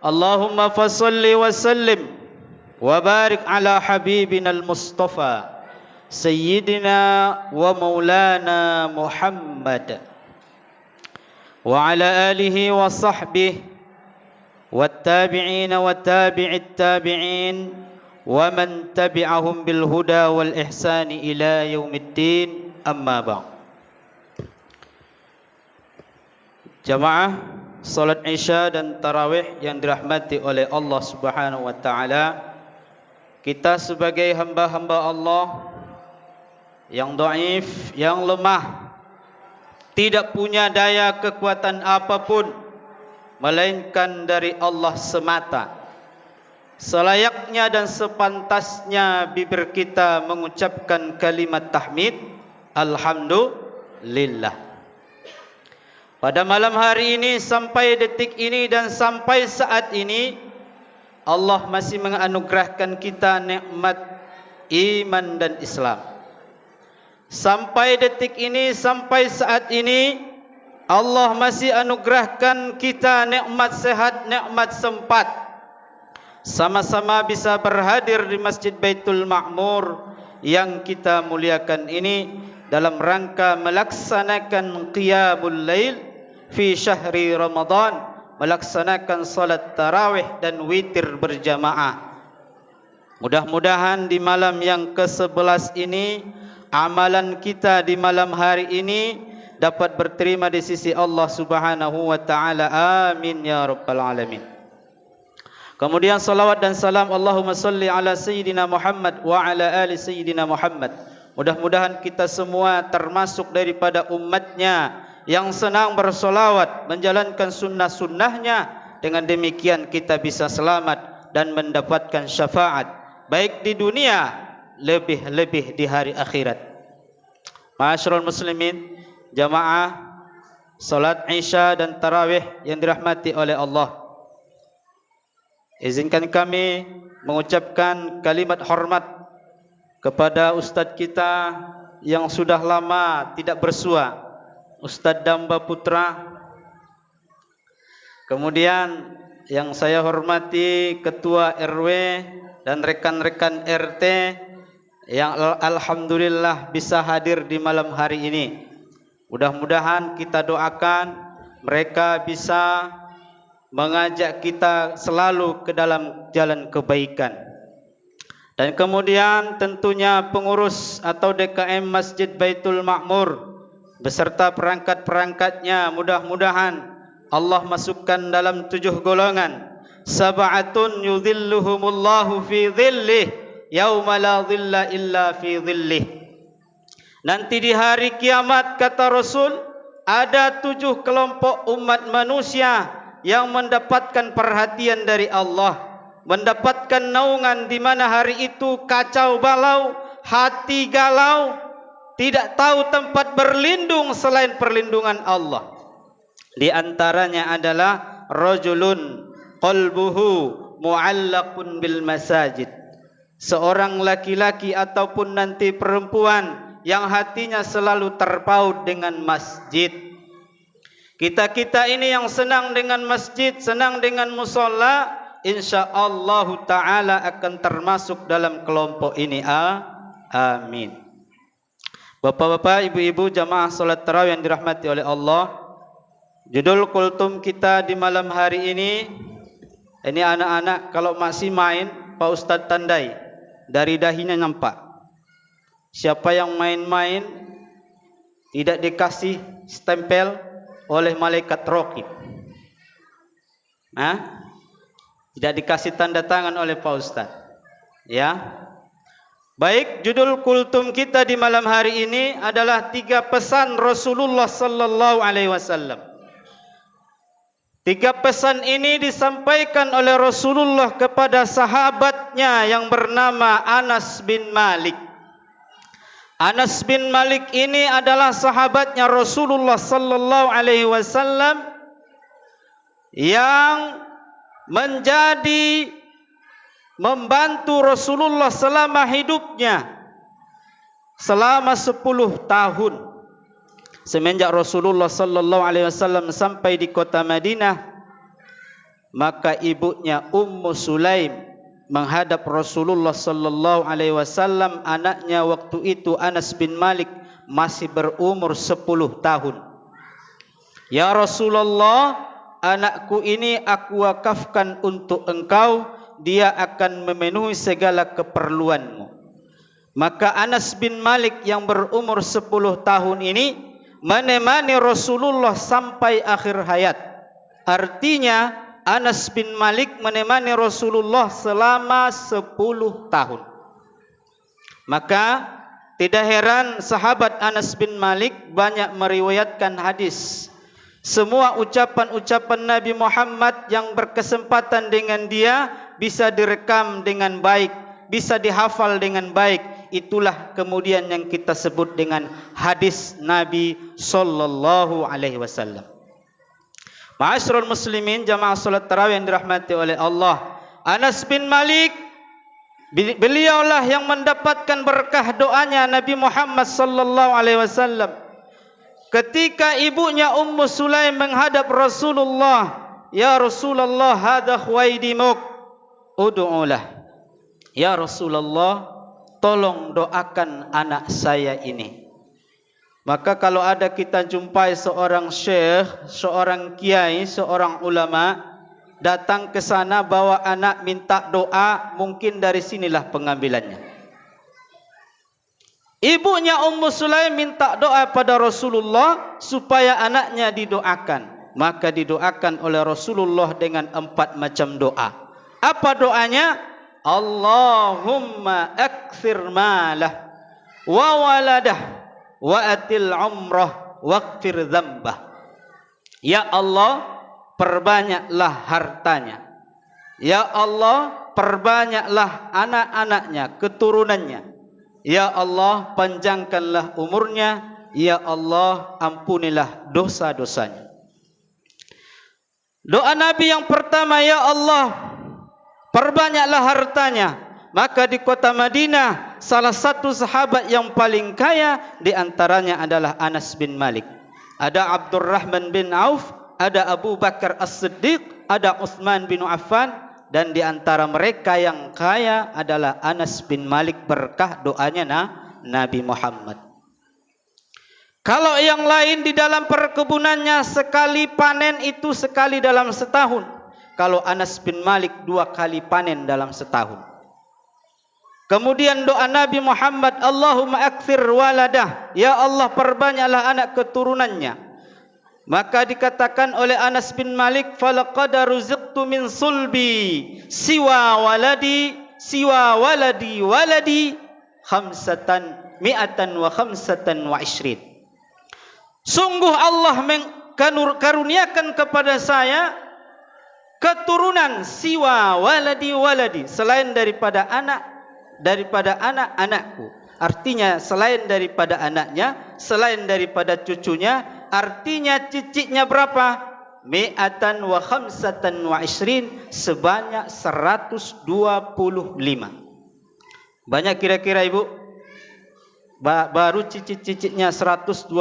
Allahumma fasalli wa sallim wa barik ala habibina al-Mustafa Sayyidina wa maulana Muhammad wa ala alihi wa sahbihi wattabi'ina wa tabi'it tabi'in wa man tabi'ahum bil huda wal ihsani ila yaumiddin, amma ba'd. Jamaah salat Isya dan tarawih yang dirahmati oleh Allah Subhanahu wa taala, kita sebagai hamba-hamba Allah yang dhaif, yang lemah, tidak punya daya kekuatan apapun melainkan dari Allah semata. Selayaknya dan sepantasnya bibir kita mengucapkan kalimat tahmid, alhamdulillah. Pada malam hari ini, sampai detik ini dan sampai saat ini, Allah masih menganugerahkan kita nikmat iman dan Islam. Sampai detik ini, sampai saat ini, Allah masih anugerahkan kita nikmat sehat, nikmat sempat, sama-sama bisa berhadir di Masjid Baitul Ma'mur yang kita muliakan ini dalam rangka melaksanakan qiyamul lail fi syahri Ramadan, melaksanakan salat tarawih dan witir berjamaah. Mudah-mudahan di malam yang ke-11 ini, amalan kita di malam hari ini dapat berterima di sisi Allah Subhanahu wa taala. Amin ya rabbal alamin. Kemudian salawat dan salam Allahumma salli ala sayyidina Muhammad wa ala ali sayyidina Muhammad. Mudah-mudahan kita semua termasuk daripada umatnya yang senang bersolawat, menjalankan sunnah-sunnahnya. Dengan demikian kita bisa selamat dan mendapatkan syafaat, baik di dunia, lebih-lebih di hari akhirat. Ma'asyiral muslimin, jamaah salat Isya dan tarawih yang dirahmati oleh Allah, izinkan kami mengucapkan kalimat hormat kepada Ustadz kita yang sudah lama tidak bersua, Ustadz Damba Putra. Kemudian yang saya hormati Ketua RW dan rekan-rekan RT yang alhamdulillah bisa hadir di malam hari ini. Mudah-mudahan kita doakan mereka bisa mengajak kita selalu ke dalam jalan kebaikan. Dan kemudian tentunya pengurus atau DKM Masjid Baitul Ma'mur beserta perangkat-perangkatnya, mudah-mudahan Allah masukkan dalam 7 golongan. Sab'atun yudhilluhumullahu fi dhillih yauma la dhilla illa fi dhillih. Nanti di hari kiamat, kata Rasul, ada 7 kelompok umat manusia yang mendapatkan perhatian dari Allah, mendapatkan naungan di mana hari itu kacau balau, hati galau, tidak tahu tempat berlindung selain perlindungan Allah. Di antaranya adalah rajulun qalbuhu mu'allaqun bil masajid, seorang laki-laki ataupun nanti perempuan yang hatinya selalu terpaut dengan masjid. Kita-kita ini yang senang dengan masjid, senang dengan musalla, insyaallah taala akan termasuk dalam kelompok ini. Amin. Bapak-bapak, ibu-ibu, jamaah salat tarawih yang dirahmati oleh Allah, judul kultum kita di malam hari ini anak-anak kalau masih main, Pak Ustadz tandai, dari dahinya nampak. Siapa yang main-main tidak dikasih stempel oleh malaikat raqib, tidak dikasih tanda tangan oleh Pak Ustadz, ya. Baik, judul kultum kita di malam hari ini adalah 3 pesan Rasulullah sallallahu alaihi wasallam. 3 pesan ini disampaikan oleh Rasulullah kepada sahabatnya yang bernama Anas bin Malik. Anas bin Malik ini adalah sahabatnya Rasulullah sallallahu alaihi wasallam yang menjadi membantu Rasulullah selama hidupnya, selama 10 tahun. Semenjak Rasulullah sallallahu alaihi wasallam sampai di kota Madinah, Maka ibunya Ummu Sulaim menghadap Rasulullah sallallahu alaihi wasallam. Anaknya waktu itu Anas bin Malik masih berumur 10 tahun. Ya Rasulullah, anakku ini aku wakafkan untuk engkau, dia akan memenuhi segala keperluanmu. Maka Anas bin Malik yang berumur 10 tahun ini menemani Rasulullah sampai akhir hayat. Artinya Anas bin Malik menemani Rasulullah selama 10 tahun. Maka tidak heran sahabat Anas bin Malik banyak meriwayatkan hadis. Semua ucapan-ucapan Nabi Muhammad yang berkesempatan dengan dia bisa direkam dengan baik, bisa dihafal dengan baik. Itulah kemudian yang kita sebut dengan hadis Nabi sallallahu alaihi wasallam. Ma'asyiral muslimin, jamaah salat tarawih yang dirahmati oleh Allah, Anas bin Malik beliaulah yang mendapatkan berkah doanya Nabi Muhammad sallallahu alaihi wasallam. Ketika ibunya Ummu Sulaim menghadap Rasulullah, "Ya Rasulullah, hadha khuwaidimuk, ud'ulah." Ya Rasulullah, tolong doakan anak saya ini. Maka kalau ada kita jumpai seorang syekh, seorang kiai, seorang ulama datang ke sana bawa anak minta doa, mungkin dari sinilah pengambilannya. Ibunya Ummu Sulaim minta doa pada Rasulullah supaya anaknya didoakan. Maka didoakan oleh Rasulullah dengan 4 macam doa. Apa doanya? Allahumma akthir malah wa waladah wa atil umrah waqfir dzambah. Ya Allah, perbanyaklah hartanya. Ya Allah, perbanyaklah anak-anaknya, keturunannya. Ya Allah, panjangkanlah umurnya. Ya Allah, ampunilah dosa-dosanya. Doa Nabi yang pertama, ya Allah, perbanyaklah hartanya. Maka di kota Madinah, salah satu sahabat yang paling kaya di antaranya adalah Anas bin Malik. Ada Abdurrahman bin Auf, ada Abu Bakar As-Siddiq, ada Utsman bin Affan, dan di antara mereka yang kaya adalah Anas bin Malik berkah doanya Nabi Muhammad. Kalau yang lain di dalam perkebunannya sekali panen itu sekali dalam setahun. Kalau Anas bin Malik 2 kali panen dalam setahun. Kemudian doa Nabi Muhammad, Allahumma akthir waladah, ya Allah perbanyaklah anak keturunannya. Maka dikatakan oleh Anas bin Malik, falaqad ruziqtu min sulbi siwa waladi khamsatan mi'atan wa khamsatan wa ishrin. Sungguh Allah karuniakan kepada saya keturunan siwa waladi, selain daripada anak-anakku. Artinya selain daripada anaknya, selain daripada cucunya, artinya cicitnya berapa? Mi'atan wa khamsatan wa ishrin, sebanyak 125. Banyak kira-kira ibu? Baru cicit-cicitnya 125.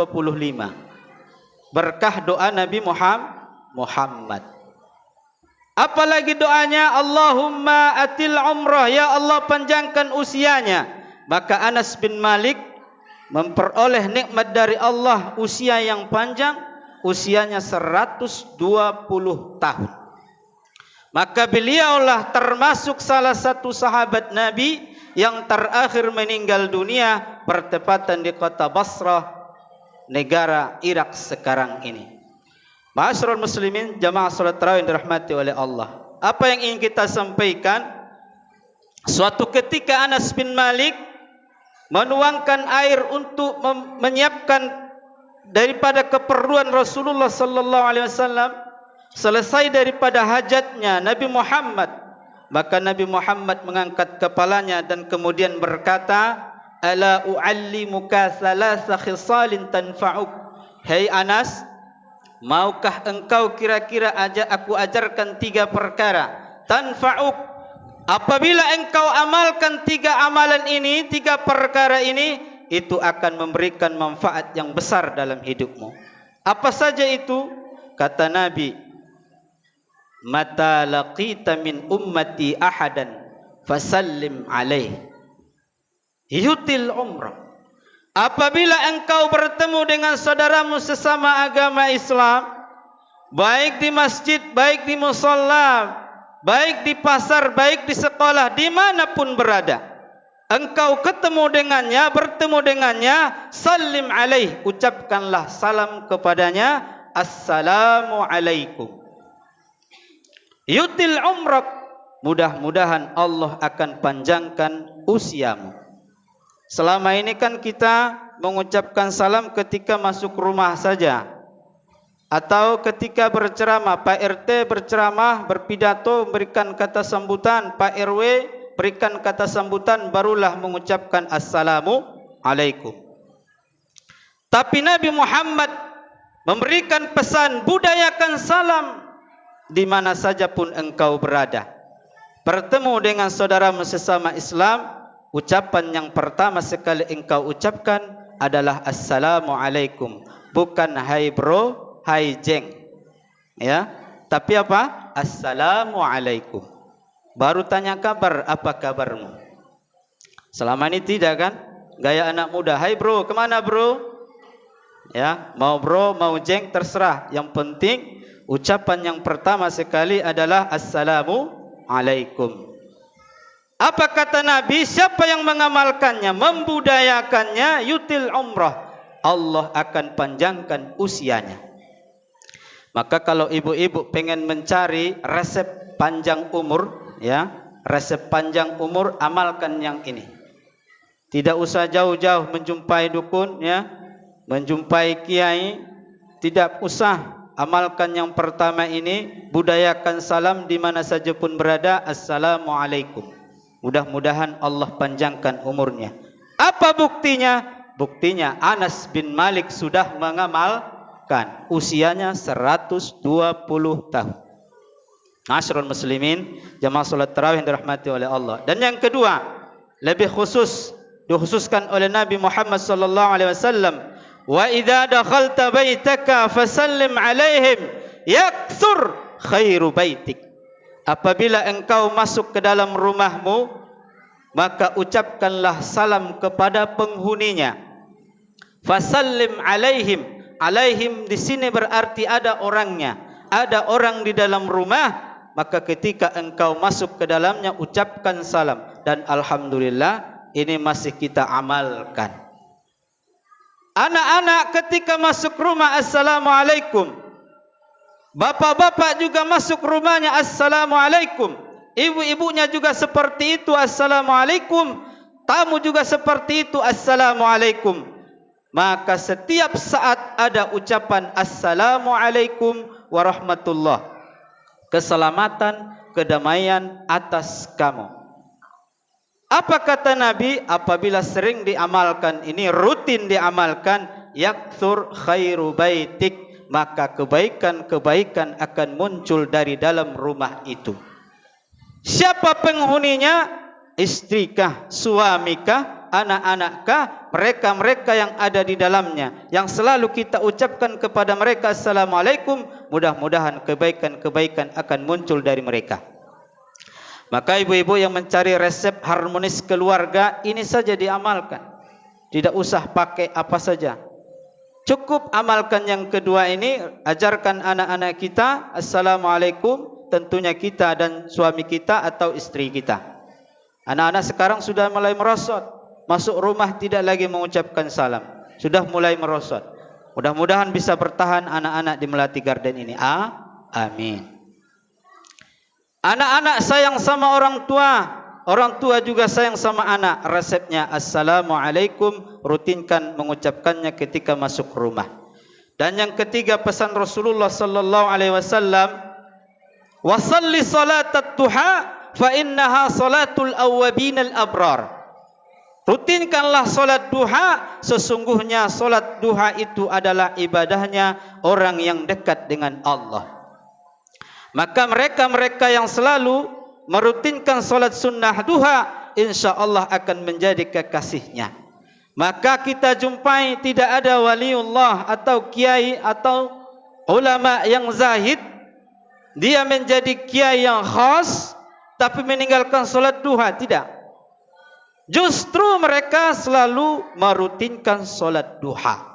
Berkah doa Nabi Muhammad. Apalagi doanya, Allahumma atil umrah, ya Allah panjangkan usianya. Maka Anas bin Malik memperoleh nikmat dari Allah, usia yang panjang, usianya 120 tahun. Maka beliaulah termasuk salah satu sahabat Nabi yang terakhir meninggal dunia bertepatan di kota Basrah, negara Irak sekarang ini. Ma'asyiral muslimin, jamaah salat tarawih yang dirahmati oleh Allah. Apa yang ingin kita sampaikan? Suatu ketika Anas bin Malik menuangkan air untuk menyiapkan daripada keperluan Rasulullah sallallahu alaihi wasallam. Selesai daripada hajatnya Nabi Muhammad, maka Nabi Muhammad mengangkat kepalanya dan kemudian berkata, ala uallimuka thalatha khisalin tanfa'uk. Hei Anas, maukah engkau kira-kira aku ajarkan 3 perkara tanfa'uk, apabila engkau amalkan 3 amalan ini, 3 perkara ini, itu akan memberikan manfaat yang besar dalam hidupmu. Apa saja itu? Kata Nabi, mata laqita min ummati ahadan fasallim alaih yutil umrah. Apabila engkau bertemu dengan saudaramu sesama agama Islam, baik di masjid, baik di musalla, baik di pasar, baik di sekolah, dimanapun berada, engkau ketemu dengannya, bertemu dengannya, salim alaih, ucapkanlah salam kepadanya, assalamu alaikum. Yutil umrak, mudah-mudahan Allah akan panjangkan usiamu. Selama ini kan kita mengucapkan salam ketika masuk rumah saja, atau ketika berceramah, Pak RT berceramah, berpidato, memberikan kata sambutan, Pak RW berikan kata sambutan, barulah mengucapkan assalamu alaikum. Tapi Nabi Muhammad memberikan pesan, budayakan salam di mana saja pun engkau berada. Bertemu dengan saudaramu sesama Islam, ucapan yang pertama sekali engkau ucapkan adalah assalamu alaikum, bukan hai bro, hai jeng, ya, tapi apa? Assalamu alaikum. Baru tanya kabar, apa kabarmu? Selama ini tidak kan? Gaya anak muda, hai bro, kemana bro? Ya, mau bro, mau jeng, terserah. Yang penting ucapan yang pertama sekali adalah assalamu alaikum. Apa kata Nabi? Siapa yang mengamalkannya, membudayakannya, yutil umrah, Allah akan panjangkan usianya. Maka kalau ibu-ibu pengen mencari resep panjang umur, ya, resep panjang umur, amalkan yang ini. Tidak usah jauh-jauh menjumpai dukun, ya, menjumpai kiai, tidak usah. Amalkan yang pertama ini, budayakan salam di mana saja pun berada, assalamu alaikum. Mudah-mudahan Allah panjangkan umurnya. Apa buktinya? Buktinya Anas bin Malik sudah mengamalkan, usianya 120 tahun. Asyrul muslimin, jamaah salat tarawih yang dirahmati oleh Allah. Dan yang kedua, lebih khusus dikhususkan oleh Nabi Muhammad sallallahu alaihi wasallam, wa idza dakhalta baitaka fasallim alaihim yakthur khairu baitik. Apabila engkau masuk ke dalam rumahmu, maka ucapkanlah salam kepada penghuninya. Fasallim alaihim. Alaihim di sini berarti ada orangnya, ada orang di dalam rumah, maka ketika engkau masuk ke dalamnya ucapkan salam. Dan alhamdulillah ini masih kita amalkan. Anak-anak ketika masuk rumah assalamualaikum. Bapak-bapak juga masuk rumahnya assalamualaikum. Ibu-ibunya juga seperti itu assalamualaikum. Tamu juga seperti itu assalamualaikum. Maka setiap saat ada ucapan assalamualaikum warahmatullah. Keselamatan, kedamaian atas kamu. Apa kata Nabi? Apabila sering diamalkan ini, rutin diamalkan, yakthur khairu baitik, maka kebaikan-kebaikan akan muncul dari dalam rumah itu. Siapa penghuninya? Istrikah, suamikah, anak-anakkah, mereka-mereka yang ada di dalamnya, yang selalu kita ucapkan kepada mereka assalamualaikum, mudah-mudahan kebaikan-kebaikan akan muncul dari mereka. Maka ibu-ibu yang mencari resep harmonis keluarga, ini saja diamalkan. Tidak usah pakai apa saja. Cukup amalkan yang kedua ini, ajarkan anak-anak kita assalamualaikum, tentunya kita dan suami kita atau istri kita. Anak-anak sekarang sudah mulai merosot, masuk rumah tidak lagi mengucapkan salam, sudah mulai merosot. Mudah-mudahan bisa bertahan anak-anak di Melati Garden ini. Amin. Anak-anak sayang sama orang tua juga sayang sama anak. Resepnya assalamualaikum, rutinkan mengucapkannya ketika masuk rumah. Dan yang ketiga, pesan Rasulullah sallallahu alaihi wasallam, wasalli salatat duha fa innaha salatul awwabin al abrar. Rutinkanlah salat duha, sesungguhnya salat duha itu adalah ibadahnya orang yang dekat dengan Allah. Maka mereka-mereka yang selalu merutinkan salat sunnah duha, insya-Allah akan menjadi kekasihnya. Maka kita jumpai tidak ada waliullah atau kiai atau ulama yang zahid, dia menjadi kiai yang khas tapi meninggalkan solat duha, tidak. Justru mereka selalu merutinkan solat duha.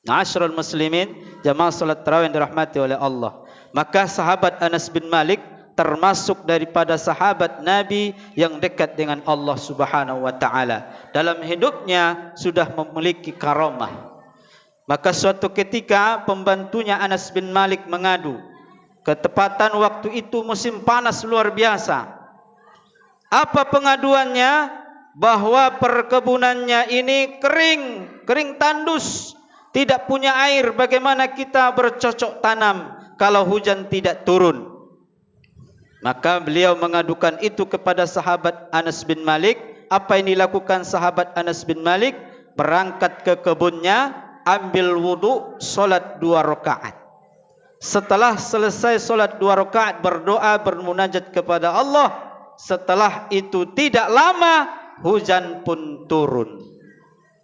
Ma'asyiral muslimin, jamaah solat tarawih yang dirahmati oleh Allah. Maka sahabat Anas bin Malik termasuk daripada sahabat Nabi yang dekat dengan Allah Subhanahu wa taala. Dalam hidupnya sudah memiliki karamah. Maka suatu ketika pembantunya Anas bin Malik mengadu, ketepatan waktu itu musim panas luar biasa. Apa pengaduannya? Bahwa perkebunannya ini kering tandus, tidak punya air. Bagaimana kita bercocok tanam kalau hujan tidak turun? Maka beliau mengadukan itu kepada sahabat Anas bin Malik. Apa yang dilakukan sahabat Anas bin Malik? Berangkat ke kebunnya, ambil wudu, solat 2 rakaat. Setelah selesai solat 2 rakaat, berdoa, bermunajat kepada Allah. Setelah itu tidak lama hujan pun turun.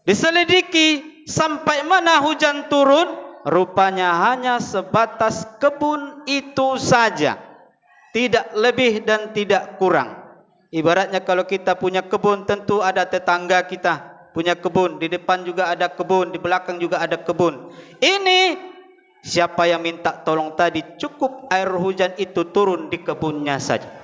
Diselidiki sampai mana hujan turun, rupanya hanya sebatas kebun itu saja, tidak lebih dan tidak kurang. Ibaratnya kalau kita punya kebun, tentu ada tetangga kita punya kebun, di depan juga ada kebun, di belakang juga ada kebun. Ini siapa yang minta tolong tadi, cukup air hujan itu turun di kebunnya saja.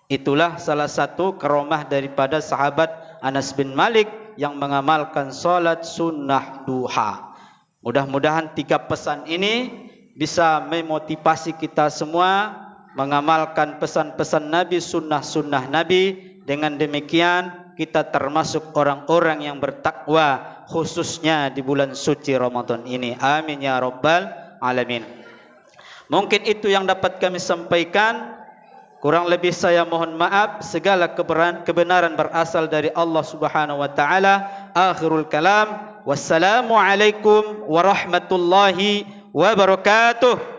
Itulah salah satu karamah daripada sahabat Anas bin Malik yang mengamalkan solat sunnah duha. Mudah-mudahan 3 pesan ini bisa memotivasi kita semua mengamalkan pesan-pesan Nabi, sunnah-sunnah Nabi. Dengan demikian kita termasuk orang-orang yang bertakwa, khususnya di bulan suci Ramadan ini. Amin ya rabbal alamin. Mungkin itu yang dapat kami sampaikan. Kurang lebih saya mohon maaf. Segala kebenaran berasal dari Allah Subhanahu wa taala. Akhirul kalam. Wassalamualaikum warahmatullahi wabarakatuh.